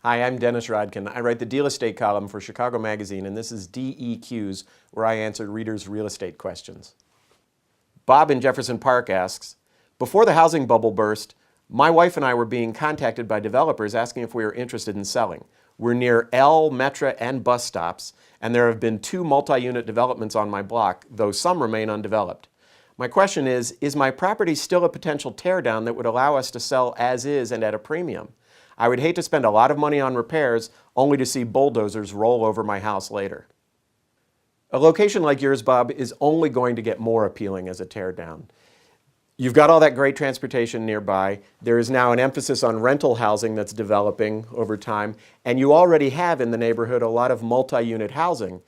Hi, I'm Dennis Rodkin. I write the Deal Estate column for Chicago Magazine, and this is DEQs, where I answer readers' real estate questions. Bob in Jefferson Park asks, before the housing bubble burst, my wife and I were being contacted by developers asking if we were interested in selling. We're near L, Metra, and bus stops, and there have been 2 multi-unit developments on my block, though some remain undeveloped. My question is my property still a potential teardown that would allow us to sell as is and at a premium? I would hate to spend a lot of money on repairs only to see bulldozers roll over my house later. A location like yours, Bob, is only going to get more appealing as a teardown. You've got all that great transportation nearby. There is now an emphasis on rental housing that's developing over time, and you already have in the neighborhood a lot of multi-unit housing.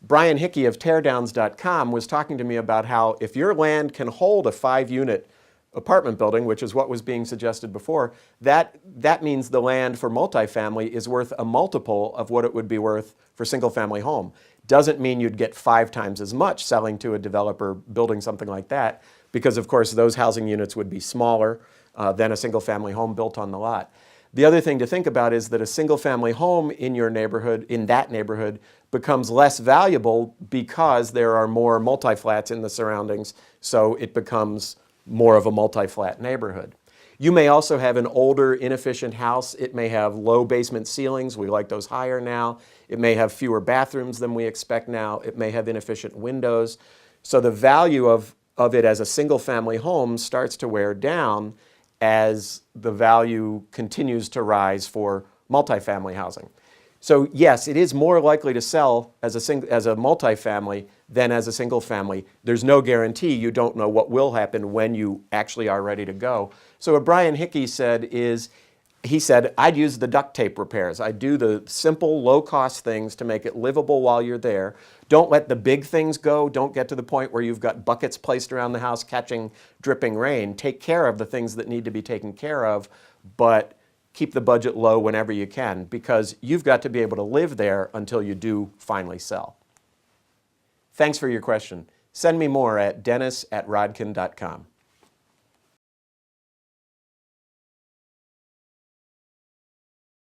Brian Hickey of teardowns.com was talking to me about how if your land can hold a 5-unit apartment building, which is what was being suggested before, that means the land for multifamily is worth a multiple of what it would be worth for single-family home. Doesn't mean you'd get 5 times as much selling to a developer building something like that, because of course those housing units would be smaller than a single-family home built on the lot. The other thing to think about is that a single-family home in your neighborhood, in that neighborhood, becomes less valuable because there are more multi-flats in the surroundings, so it becomes more of a multi-flat neighborhood. You may also have an older, inefficient house. It may have low basement ceilings. We like those higher now. It may have fewer bathrooms than we expect now. It may have inefficient windows. So the value of it as a single-family home starts to wear down as the value continues to rise for multifamily housing. So yes, it is more likely to sell as a multifamily than as a single family. There's no guarantee. You don't know what will happen when you actually are ready to go. So what Brian Hickey said is, he said, I'd use the duct tape repairs. I'd do the simple, low-cost things to make it livable while you're there. Don't let the big things go. Don't get to the point where you've got buckets placed around the house catching dripping rain. Take care of the things that need to be taken care of, but keep the budget low whenever you can, because you've got to be able to live there until you do finally sell. Thanks for your question. Send me more at dennis@rodkin.com.